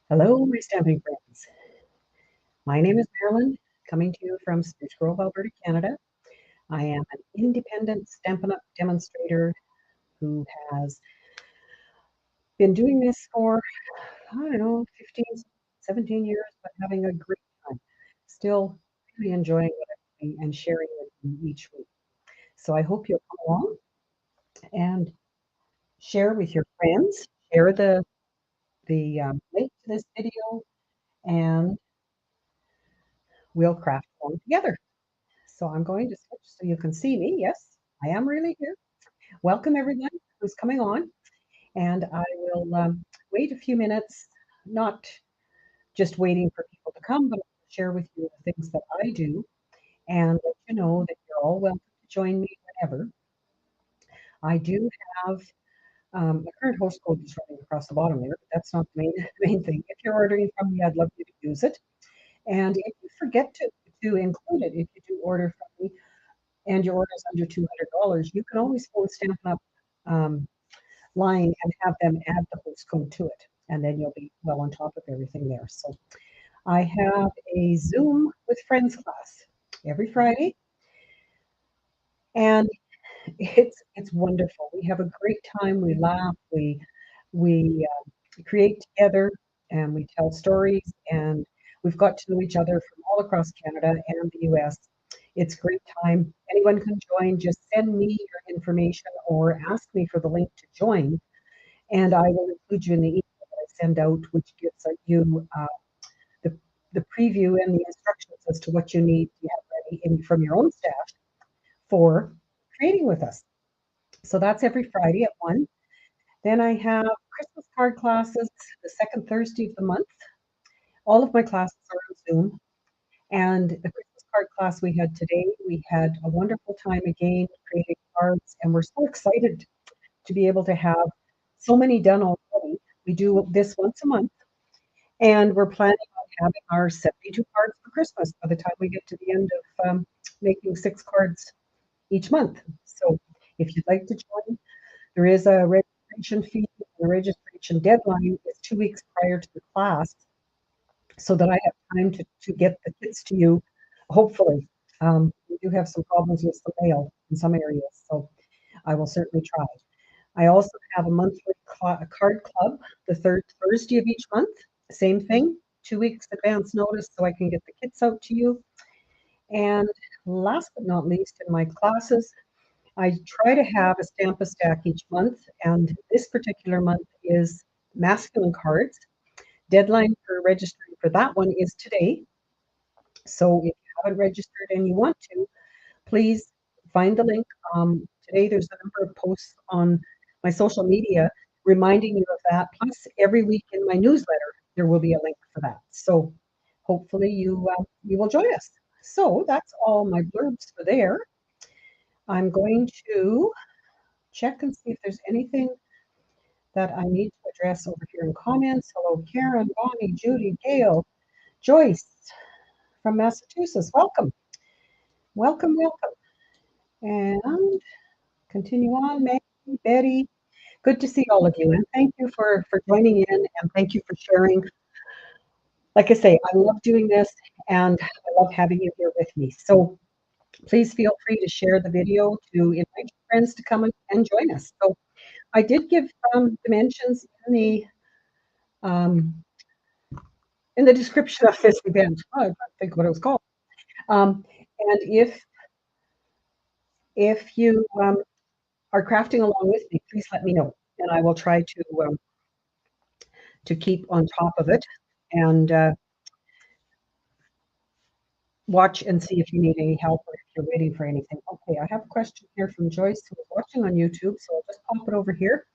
Hello, my stamping friends. My name is Marilyn, coming to you from Spruce Grove, Alberta, Canada. I am an independent Stampin' Up demonstrator who has been doing this for, I don't know, 15, 17 years, but having a great time. Still really enjoying what I'm doing and sharing with you each week. So I hope you'll come along and share with your friends, share the link to this video, and we'll craft one together. So I'm going to switch so you can see me. Yes, I am really here. Welcome everyone who's coming on. And I will wait a few minutes, not just waiting for people to come, but I'll share with you the things that I do and let you know that you're all welcome to join me whenever. I do have a current host code just running across the bottom there, but that's not the main thing. If you're ordering from me, I'd love you to use it. And if you forget to include it, if you do order from me, and your order is under $200, you can always phone Stampin' Up line and have them add the host code to it. And then you'll be well on top of everything there. So I have a Zoom with Friends class every Friday, and it's wonderful. We have a great time. We laugh. We create together, and we tell stories. And we've got to know each other from all across Canada and the U.S. It's a great time. Anyone can join. Just send me your information or ask me for the link to join, and I will include you in the email that I send out, which gives you the, the preview and the instructions as to what you need to have ready from your own stash for creating with us. So that's every Friday at 1. Then I have Christmas card classes the second Thursday of the month. All of my classes are on Zoom. And the Christmas card class we had today, we had a wonderful time again creating cards, and we're so excited to be able to have so many done already. We do this once a month, and we're planning on having our 72 cards for Christmas by the time we get to the end of making 6 cards each month. So if you'd like to join, there is a registration fee. The registration deadline is 2 weeks prior to the class, so that I have time to get the kits to you, hopefully. We do have some problems with the mail in some areas, so I will certainly try. I also have a monthly card club the third Thursday of each month. Same thing, 2 weeks advance notice so I can get the kits out to you. And last but not least, in my classes, I try to have a Stamp-A-Stack each month, and this particular month is masculine cards. Deadline for registering for that one is today. So if you haven't registered and you want to, please find the link. Today there's a number of posts on my social media reminding you of that. Plus, every week in my newsletter, there will be a link for that. So hopefully you will join us. So that's all my blurbs for there. I'm going to check and see if there's anything that I need to address over here in comments. Hello, Karen, Bonnie, Judy, Gail, Joyce from Massachusetts. Welcome. Welcome, welcome. And continue on, Maggie, Betty. Good to see all of you, and thank you for joining in, and thank you for sharing. Like I say, I love doing this, and I love having you here with me. So please feel free to share the video, to invite your friends to come and join us. So I did give dimensions um, in the description of this event. Oh, I can't think what it was called. And if you are crafting along with me, please let me know, and I will try to keep on top of it and watch and see if you need any help or if you're waiting for anything. Okay, I have a question here from Joyce, who is watching on YouTube, so I'll just pop it over here.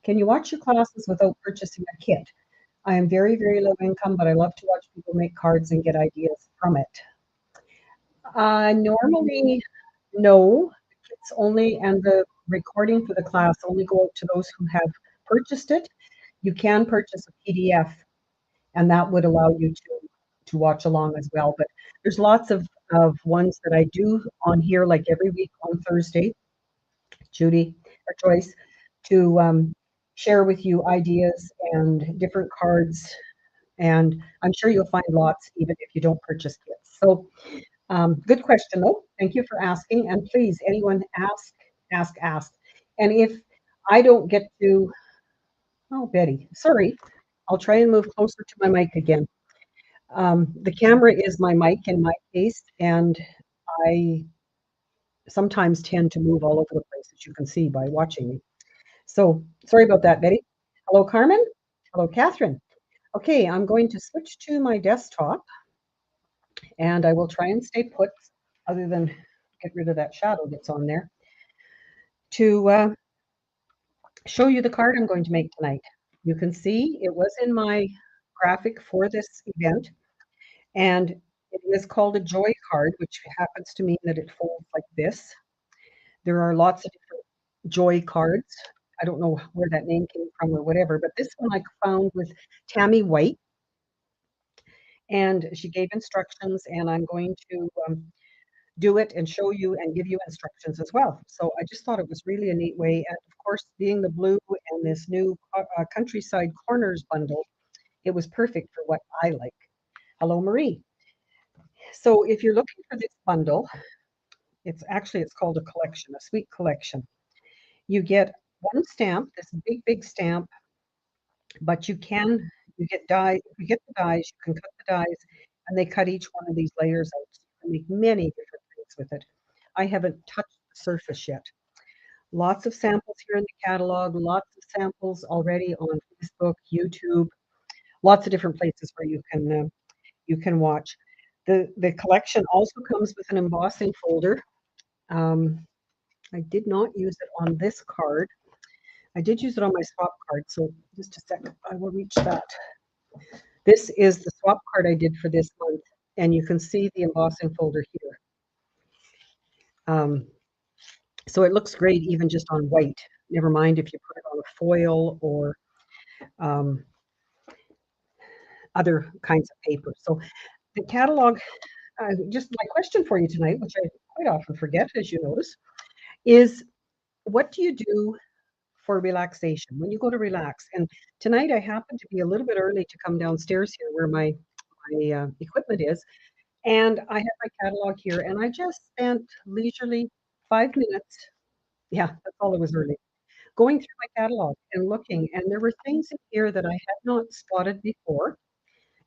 Can you watch your classes without purchasing a kit? I am very, very low income, but I love to watch people make cards and get ideas from it. Normally, no. The kits only, and the recording for the class only go out to those who have purchased it. You can purchase a PDF, and that would allow you to watch along as well. But there's lots of ones that I do on here, like every week on Thursday, Judy or Joyce, to share with you ideas and different cards And I'm sure you'll find lots even if you don't purchase kits. So good question, though. Thank you for asking. And please, anyone ask. And if I don't get to, oh, Betty, sorry, I'll try and move closer to my mic again. The camera is my mic in my case, and I sometimes tend to move all over the place, as you can see by watching me. So sorry about that, Betty. Hello, Carmen. Hello, Catherine. Okay, I'm going to switch to my desktop, and I will try and stay put, other than get rid of that shadow that's on there, to show you the card I'm going to make tonight. You can see it was in my graphic for this event, and it is called a joy card, which happens to mean that it folds like this. There are lots of different joy cards. I don't know where that name came from or whatever, but this one I found with Tami White, and she gave instructions, and I'm going to do it and show you and give you instructions as well. So I just thought it was really a neat way. And of course, being the blue and this new Countryside Corners bundle, it was perfect for what I like. Hello, Marie. So if you're looking for this bundle, it's called a collection, a sweet collection. You get one stamp, this big stamp, but you get die, if you get the dies, you can cut the dies, and they cut each one of these layers out. So you can make many different things with it. I haven't touched the surface yet. Lots of samples here in the catalog, lots of samples already on Facebook, YouTube, lots of different places where you can watch. The collection also comes with an embossing folder. Um, I did not use it on this card. I did use it on my swap card, so just a second, I will reach that. This is the swap card I did for this month, and you can see the embossing folder here. So it looks great even just on white. Never mind if you put it on a foil or um, other kinds of paper. So the catalog, just my question for you tonight, which I quite often forget, as you notice, is what do you do for relaxation when you go to relax? And tonight I happened to be a little bit early to come downstairs here where my equipment is, and I have my catalog here, and I just spent leisurely 5 minutes. Yeah, that's all it was early. Going through my catalog and looking, and there were things in here that I had not spotted before,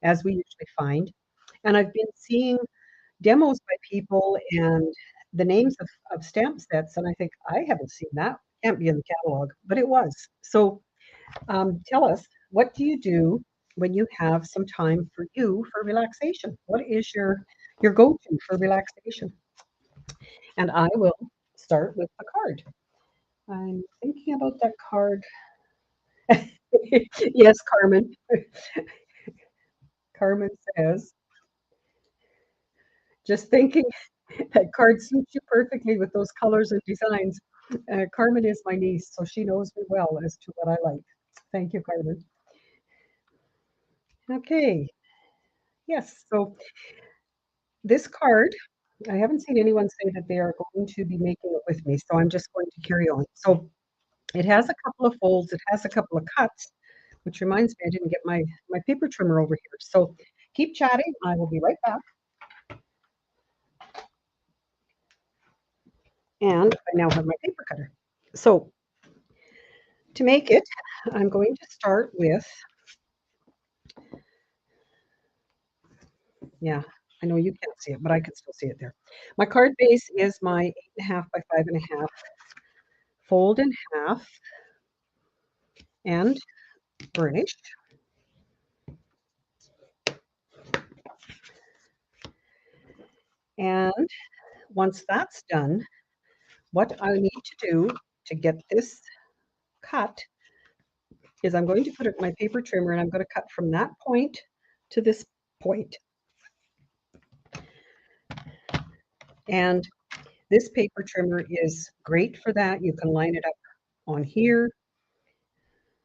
as we usually find. And I've been seeing demos by people and the names of stamp sets, and I think I haven't seen that. Can't be in the catalog, but it was. So tell us, what do you do when you have some time for you for relaxation? What is your go-to for relaxation? And I will start with the card. I'm thinking about that card. Yes, Carmen. Carmen says, just thinking that card suits you perfectly with those colors and designs. Carmen is my niece, so she knows me well as to what I like. Thank you, Carmen. Okay, yes, so this card, I haven't seen anyone say that they are going to be making it with me, so I'm just going to carry on. So it has a couple of folds, it has a couple of cuts, which reminds me I didn't get my paper trimmer over here. So keep chatting, I will be right back. And I now have my paper cutter. So to make it, I'm going to start with, yeah, I know you can't see it, but I can still see it there. My card base is my 8.5 by 5.5, fold in half and burnished. And once that's done, what I need to do to get this cut is I'm going to put it in my paper trimmer and I'm going to cut from that point to this point. And this paper trimmer is great for that. You can line it up on here,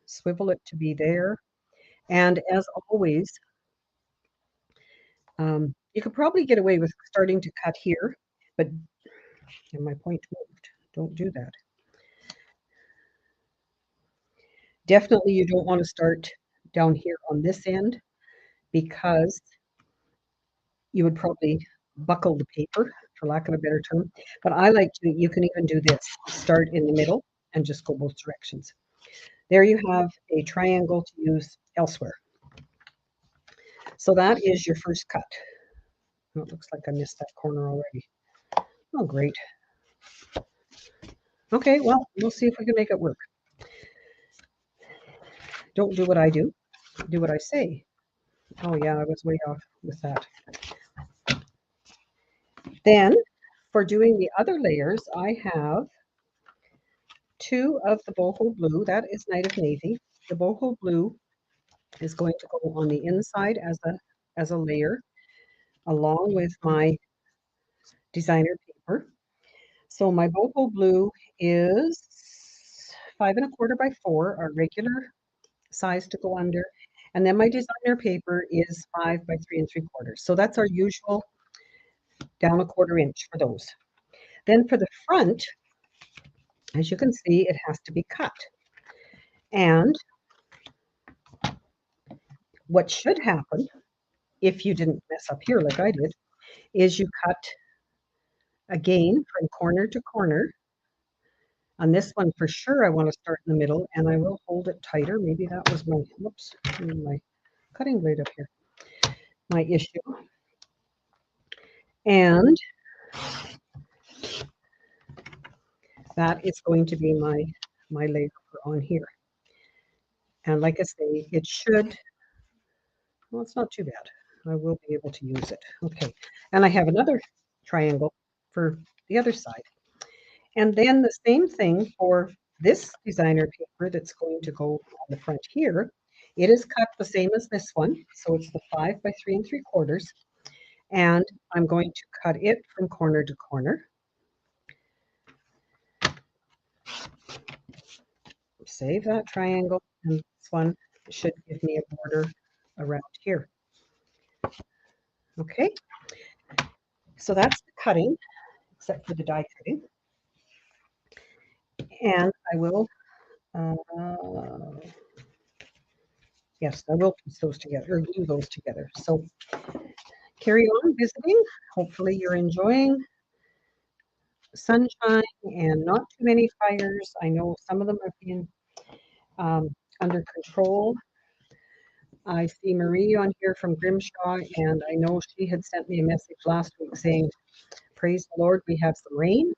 swivel it to be there. And as always, you could probably get away with starting to cut here, but and my point moved. Don't do that. Definitely you don't want to start down here on this end. because you would probably buckle the paper, for lack of a better term. But I like to, you can even do this, start in the middle and just go both directions. There you have a triangle to use elsewhere. So that is your first cut. Oh, it looks like I missed that corner already. Oh, great. Okay, well, we'll see if we can make it work. Don't do what I do, do what I say. Oh yeah, I was way off with that. Then, for doing the other layers, I have 2 of the boho blue. That is Night of Navy. The boho blue is going to go on the inside as a layer, along with my designer paper. So my boho blue is 5 1/4 by 4, our regular size to go under. And then my designer paper is 5 by 3 3/4. So that's our usual down 1/4 inch for those. Then for the front, as you can see, it has to be cut. And what should happen, if you didn't mess up here like I did, is you cut again from corner to corner. On this one, for sure, I want to start in the middle, and I will hold it tighter. Maybe that was my, whoops, my cutting blade up here, my issue. And that is going to be my layer on here. And like I say, it should, well, it's not too bad. I will be able to use it. Okay, and I have another triangle for the other side. And then the same thing for this designer paper that's going to go on the front here. It is cut the same as this one. So it's the 5 by 3 3/4. And I'm going to cut it from corner to corner. Save that triangle. And this one should give me a border around here. Okay. So that's the cutting, except for the die cutting. And I will, yes, I will piece those together, or glue those together. So carry on visiting. Hopefully you're enjoying sunshine and not too many fires. I know some of them are being under control. I see Marie on here from Grimshaw, and I know she had sent me a message last week saying, praise the Lord, we have some rain.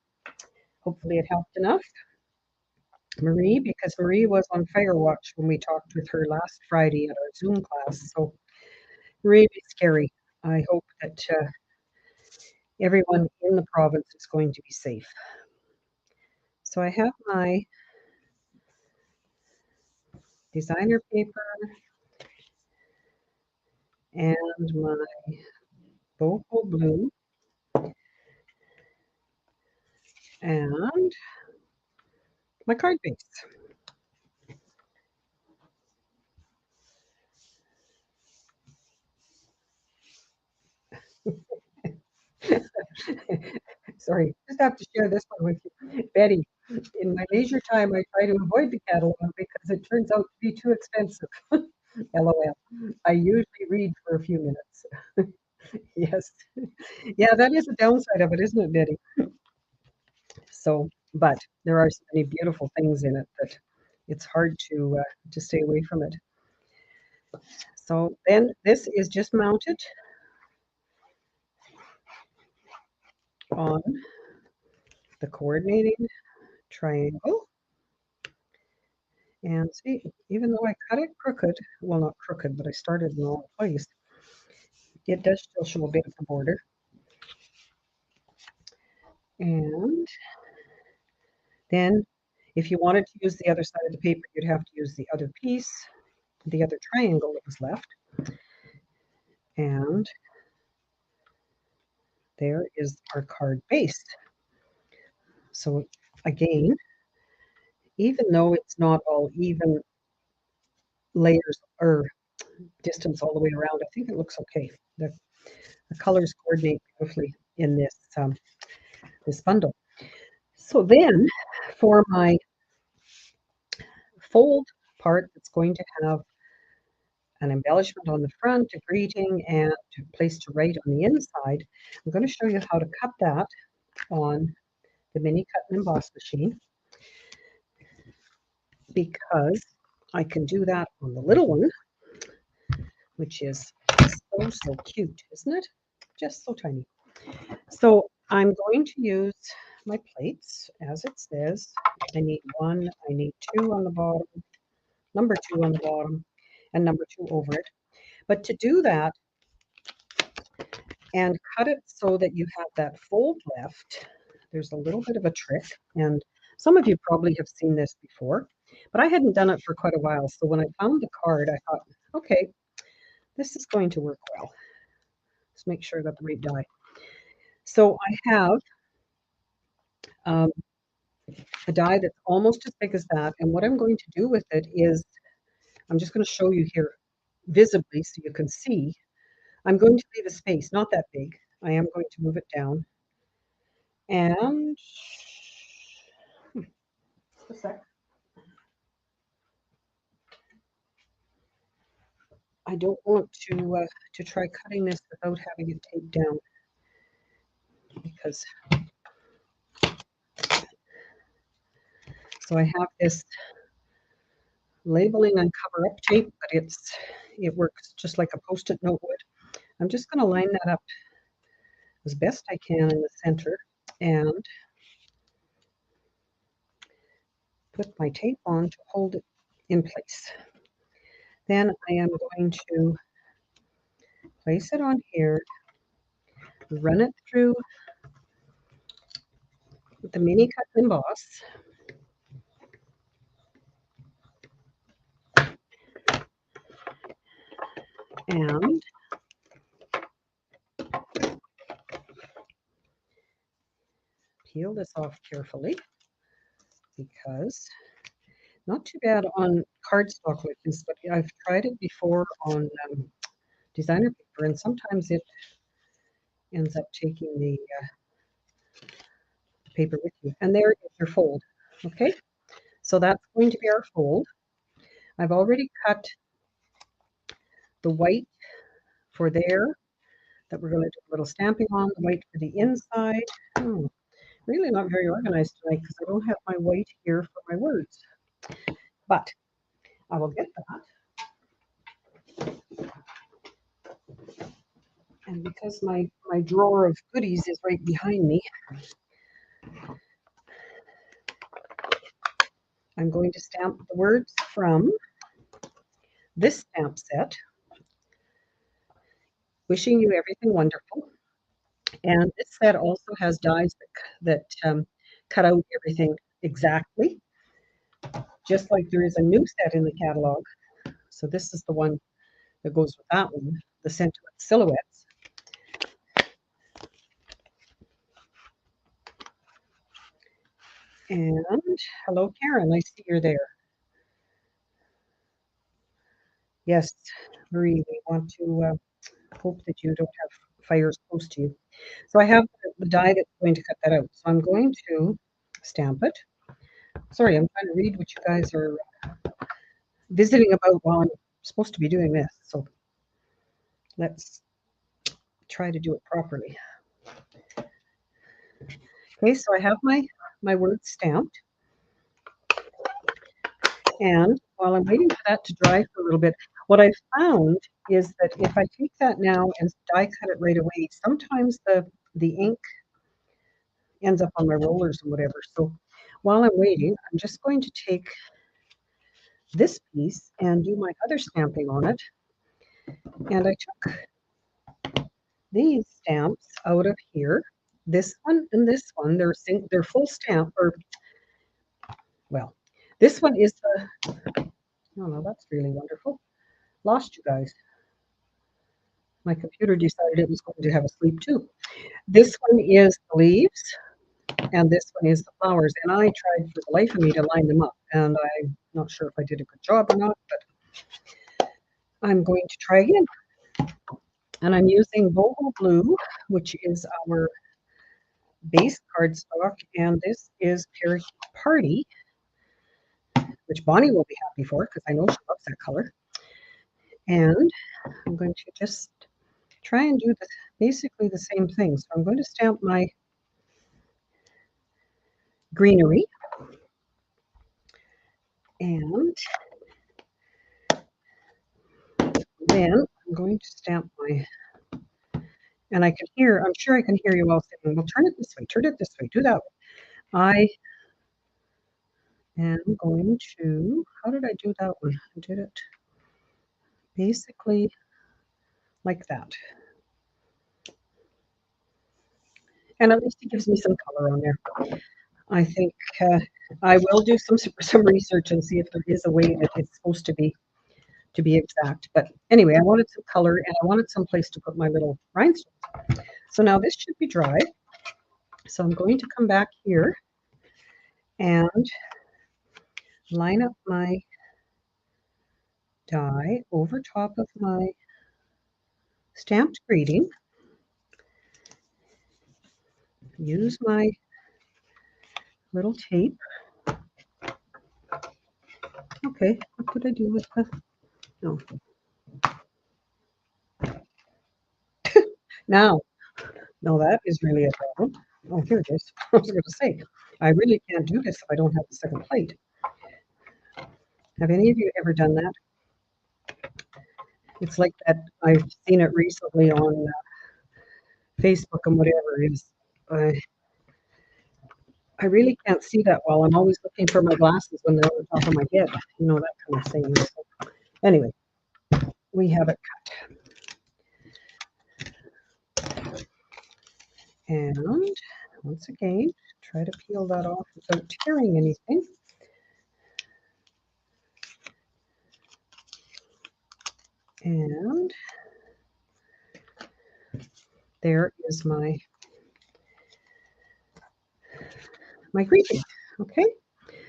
Hopefully it helped enough. Marie, because Marie was on fire watch when we talked with her last Friday at our Zoom class. So really scary. I hope that everyone in the province is going to be safe. So I have my designer paper and my boho blue and my card base. Sorry, just have to share this one with you. Betty, in my leisure time, I try to avoid the catalog because it turns out to be too expensive. LOL. I usually read for a few minutes. Yes. Yeah, that is the downside of it, isn't it, Betty? So, but there are so many beautiful things in it that it's hard to stay away from it. So then this is just mounted on the coordinating triangle. And see, even though I cut it crooked, well, not crooked, but I started in the wrong place, it does still show a bit of the border. And then if you wanted to use the other side of the paper, you'd have to use the other piece, the other triangle that was left. And there is our card base. So again, even though it's not all even layers or distance all the way around, I think it looks okay. The colors coordinate beautifully in this bundle. So then for my fold part, it's going to have an embellishment on the front, a greeting, and a place to write on the inside. I'm going to show you how to cut that on the mini cut and emboss machine, because I can do that on the little one, which is so cute, isn't it? Just so tiny. So I'm going to use my plates as it says. I need one, I need two on the bottom, number two on the bottom, and number two over it. But to do that and cut it so that you have that fold left, there's a little bit of a trick. And some of you probably have seen this before, but I hadn't done it for quite a while. So when I found the card, I thought, okay, this is going to work well. Let's make sure I got the right die. So I have a die that's almost as big as that. And what I'm going to do with it is, I'm just going to show you here visibly so you can see. I'm going to leave a space, not that big. I am going to move it down. And just a sec. I don't want to try cutting this without having it taped down, because so I have this labeling and cover up tape, but it works just like a Post-it note would. I'm just going to line that up as best I can in the center and put my tape on to hold it in place. Then I am going to place it on here, run it through the mini cut and emboss, and peel this off carefully, because not too bad on cardstock like this, but I've tried it before on designer paper, and sometimes it ends up taking the paper with you. And there is your fold. Okay, so that's going to be our fold. I've already cut the white for there that we're going to do a little stamping on, the white for the inside. Really not very organized tonight because I don't have my white here for my words, but I will get that. And because my drawer of goodies is right behind me, I'm going to stamp the words from this stamp set. Wishing you everything wonderful. And this set also has dies that cut out everything exactly, just like there is a new set in the catalog. So this is the one that goes with that one, the Sentiment Silhouettes. And hello, Karen, I see you're there. Yes, Marie, we want to hope that you don't have fires close to you. So I have the die that's going to cut that out. So I'm going to stamp it. Sorry, I'm trying to read what you guys are visiting about while I'm supposed to be doing this. So let's try to do it properly. Okay, so I have my words stamped. And while I'm waiting for that to dry for a little bit, what I found is that if I take that now and die cut it right away, sometimes the ink ends up on my rollers and whatever. So while I'm waiting, I'm just going to take this piece and do my other stamping on it. And I took these stamps out of here. This one and this one, they're full stamp, or well, this one is the, oh no, that's really wonderful. Lost you guys. My computer decided it was going to have a sleep too. This one is the leaves, and this one is the flowers. And I tried for the life of me to line them up, and I'm not sure if I did a good job or not, but I'm going to try again. And I'm using Boho Blue, which is our base cardstock, and this is Parakeet Party, which Bonnie will be happy for because I know she loves that color. And I'm going to just try and do basically the same thing. So I'm going to stamp my greenery, and then I'm going to stamp my, and I'm sure I can hear you all saying, well, turn it this way, do that way. I am going to, how did I do that one? I did it basically like that. And at least it gives me some color on there. I think I will do some research and see if there is a way that it's supposed to be exact. But anyway, I wanted some color and I wanted some place to put my little rhinestones. So now this should be dry. So I'm going to come back here and line up my die over top of my stamped greeting. Use my little tape. Okay, what did I do with the, no. Now, no, that is really a problem. Oh, here it is. I was going to say, I really can't do this if I don't have the second plate. Have any of you ever done that? It's like that. I've seen it recently on Facebook and whatever. I really can't see that well. I'm always looking for my glasses when they're on the top of my head. You know, that kind of thing. So, anyway, we have it cut. And once again, try to peel that off without tearing anything. And there is my greeting. Okay,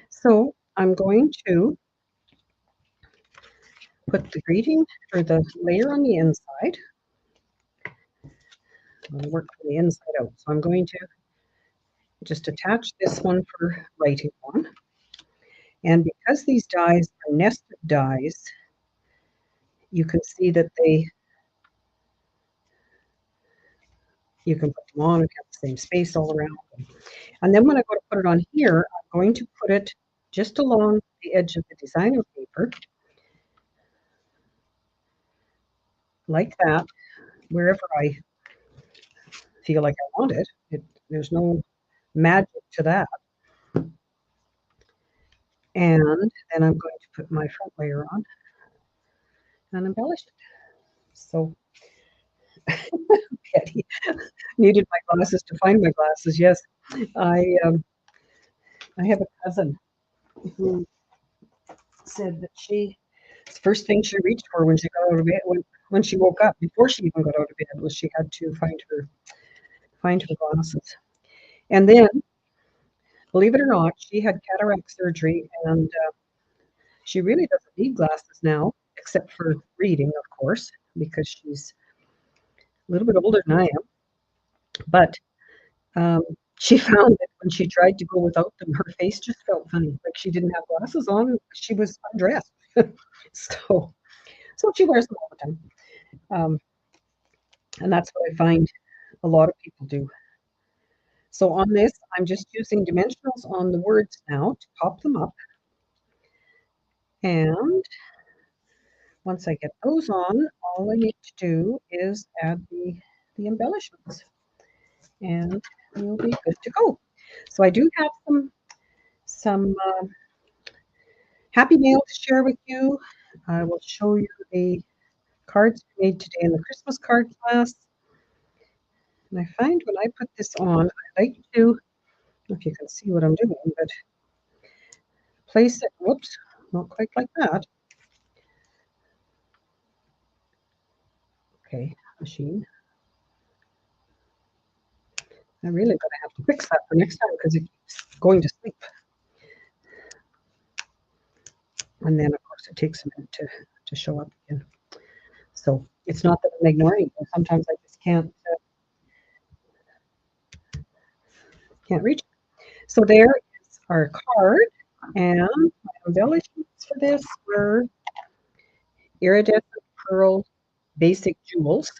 so I'm going to put the greeting or the layer on the inside. I'm going to work from the inside out. So I'm going to just attach this one for writing on. And because these dies are nested dies, you can see that you can put them on and have the same space all around them. And then when I go to put it on here, I'm going to put it just along the edge of the designer paper, like that, wherever I feel like I want it. There's no magic to that. And then I'm going to put my front layer on and embellish it. So Patty needed my glasses to find my glasses. Yes, I have a cousin who said that the first thing she reached for when she got out of bed, when she woke up, before she even got out of bed, was she had to find her glasses. And then, believe it or not, she had cataract surgery, and she really doesn't need glasses now, except for reading, of course, because she's a little bit older than I am. But she found that when she tried to go without them, her face just felt funny, like she didn't have glasses on. She was undressed. so she wears them all the time. And that's what I find a lot of people do. So on this, I'm just using dimensionals on the words now to pop them up. And once I get those on, all I need to do is add the embellishments. And we'll be good to go. So I do have some happy mail to share with you. I will show you the cards we made today in the Christmas card class. And I find when I put this on, I like to, I don't know if you can see what I'm doing, but place it, whoops, not quite like that. Okay, machine. I'm really going to have to fix that for next time because it keeps going to sleep. And then, of course, it takes a minute to show up again. So it's not that I'm ignoring it. Sometimes I just can't reach it. So there is our card, and my embellishments for this were iridescent pearl basic jewels,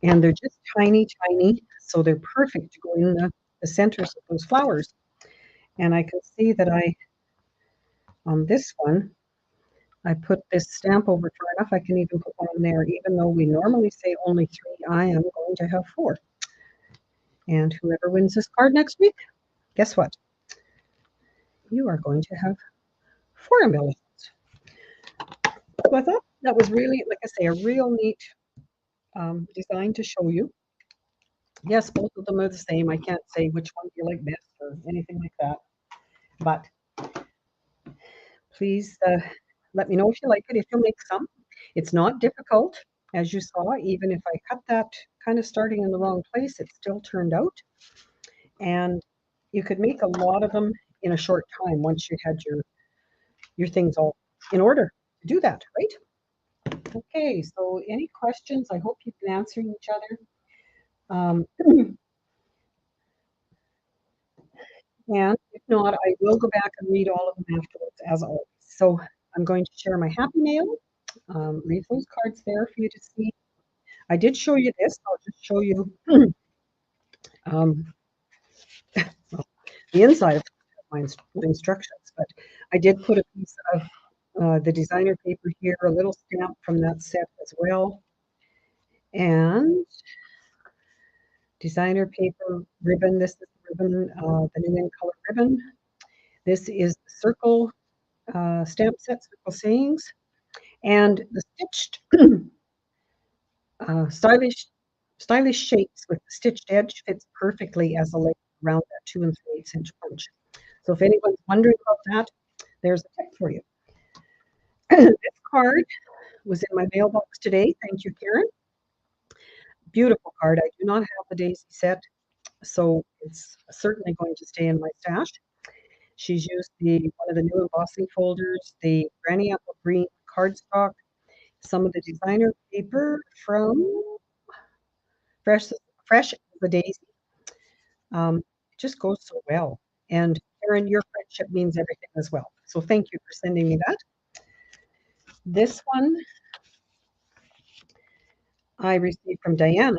and they're just tiny, tiny, so they're perfect to go in the centers of those flowers. And I can see that on this one, I put this stamp over far enough, I can even put one in there, even though we normally say only 3, I am going to have 4. And whoever wins this card next week, guess what? You are going to have 4 embellishments. So I thought that was really, like I say, a real neat design to show you. Yes, both of them are the same. I can't say which one you like best or anything like that. But please let me know if you like it, if you'll make some. It's not difficult, as you saw. Even if I cut that kind of starting in the wrong place, it still turned out. And you could make a lot of them in a short time once you had your things all in order to do that, right? Okay, so any questions? I hope you've been answering each other. And if not, I will go back and read all of them afterwards, as always. So I'm going to share my happy mail, leave those cards there for you to see. I did show you this. I'll just show you um, well, the inside of my instructions, but I did put a piece of the designer paper here, a little stamp from that set as well, and designer paper ribbon. This is the ribbon, the new in color ribbon. This is the circle stamp set, circle sayings, and the stitched stylish shapes with the stitched edge fits perfectly as a layer around that 2 3/8 inch punch. So if anyone's wondering about that, there's a tip for you. This card was in my mailbox today. Thank you, Karen. Beautiful card. I do not have the daisy set, so it's certainly going to stay in my stash. She's used one of the new embossing folders, the Granny Apple Green cardstock, some of the designer paper from Fresh as a Daisy. It just goes so well. And Karen, your friendship means everything as well. So thank you for sending me that. This one I received from Diana,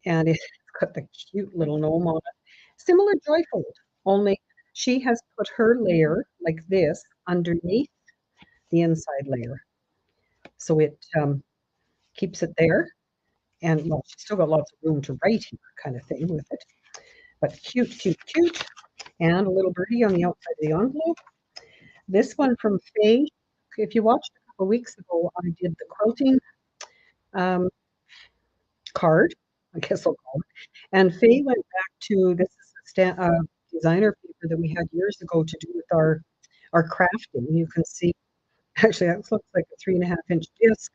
and it's got the cute little gnome on it. Similar Joyfold, only she has put her layer like this underneath the inside layer. So it keeps it there. And well, she's still got lots of room to write here, kind of thing with it. But cute, cute, cute. And a little birdie on the outside of the envelope. This one from Faye. If you watched a couple weeks ago, I did the quilting card, I guess I'll call it. And Faye went back to this is a designer paper that we had years ago to do with our crafting. You can see, actually, that looks like a 3.5 inch disc,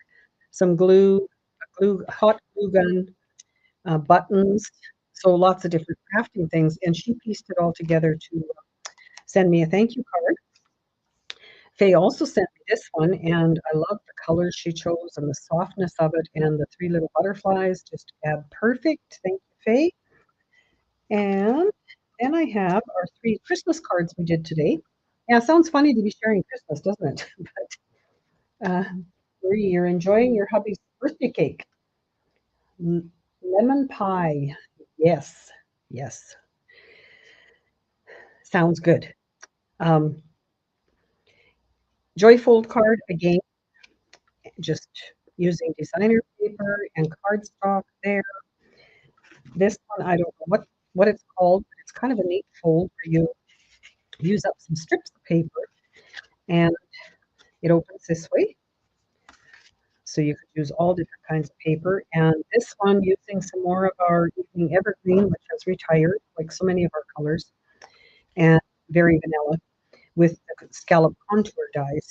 some glue, hot glue gun, buttons, so lots of different crafting things. And she pieced it all together to send me a thank you card. Faye also sent me this one, and I love the colors she chose and the softness of it, and the 3 little butterflies just add perfect. Thank you, Faye. And then I have our 3 Christmas cards we did today. Yeah, it sounds funny to be sharing Christmas, doesn't it? But Marie, you're enjoying your hubby's birthday cake. Lemon pie. Yes, yes. Sounds good. Joyfold card again, just using designer paper and cardstock there. This one, I don't know what it's called, but it's kind of a neat fold where you use up some strips of paper and it opens this way. So you could use all different kinds of paper. And this one using some more of our Evening Evergreen, which has retired, like so many of our colors, and very vanilla with the scallop contour dies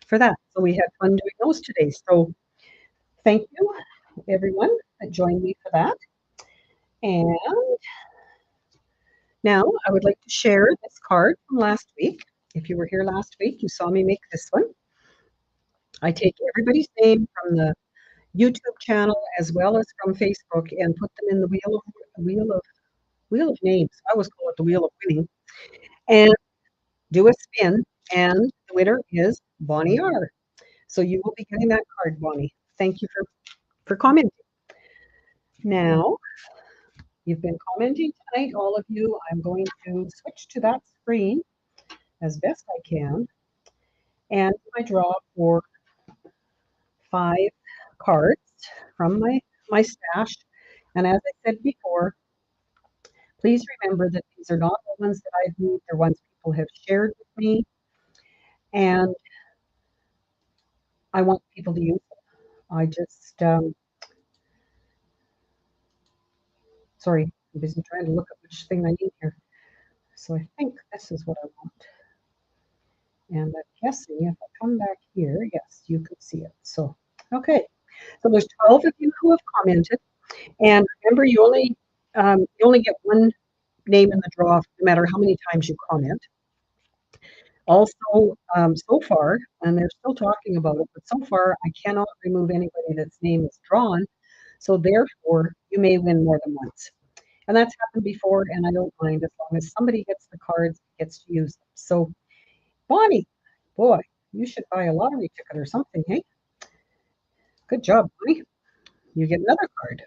for that. So we had fun doing those today. So thank you, everyone that joined me for that. And now I would like to share this card from last week. If you were here last week, you saw me make this one. I take everybody's name from the YouTube channel as well as from Facebook and put them in the wheel of names. I always call it the wheel of winning. And do a spin, and the winner is Bonnie R. So you will be getting that card, Bonnie. Thank you for commenting. Now, you've been commenting tonight, all of you. I'm going to switch to that screen as best I can. And I draw for 5 cards from my stash. And as I said before, please remember that these are not the ones that I've made, they're ones people have shared with me. And I want people to use them. I just, sorry, I'm busy trying to look at which thing I need here. So I think this is what I want. And I'm guessing if I come back here, yes, you can see it. So, okay. So there's 12 of you who have commented. And remember, you only get one name in the draw no matter how many times you comment. Also, so far, and they're still talking about it, but so far I cannot remove anybody that's name is drawn. So therefore, you may win more than once. And that's happened before, and I don't mind as long as somebody gets the cards, gets to use them. So, Bonnie, boy, you should buy a lottery ticket or something, hey? Good job, Bonnie. You get another card.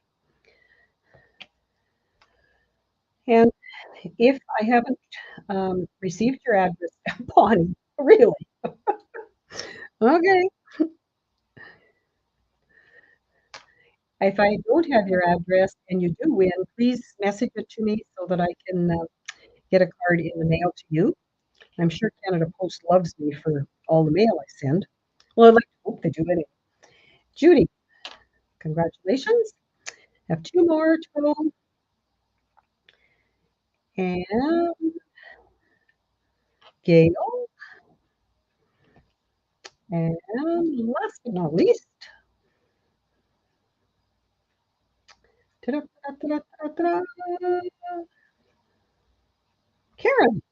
And if I haven't received your address, Bonnie, really? Okay. If I don't have your address and you do win, please message it to me so that I can get a card in the mail to you. I'm sure Canada Post loves me for all the mail I send. Well, I'd like to hope they do anyway. Judy, congratulations. Have 2 more to go. And Gail. And last but not least, Karen.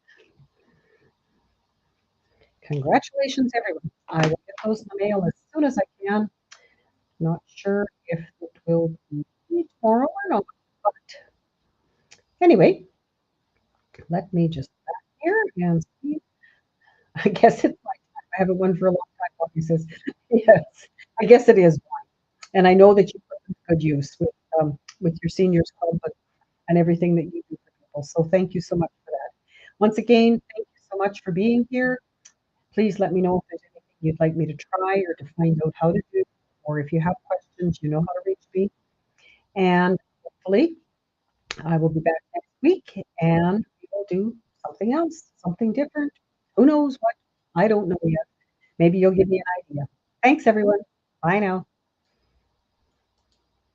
Congratulations, everyone. I will get those in the mail as soon as I can. Not sure if it will be tomorrow or not, but anyway, let me just back here and see. I guess it's my time. I haven't won for a long time. Bobby says, yes, I guess it is. And I know that you put them to good use with your seniors club and everything that you do for people. So thank you so much for that. Once again, thank you so much for being here. Please let me know if there's anything you'd like me to try or to find out how to do, or if you have questions, you know how to reach me. And hopefully, I will be back next week and we will do something else, something different. Who knows what? I don't know yet. Maybe you'll give me an idea. Thanks, everyone. Bye now.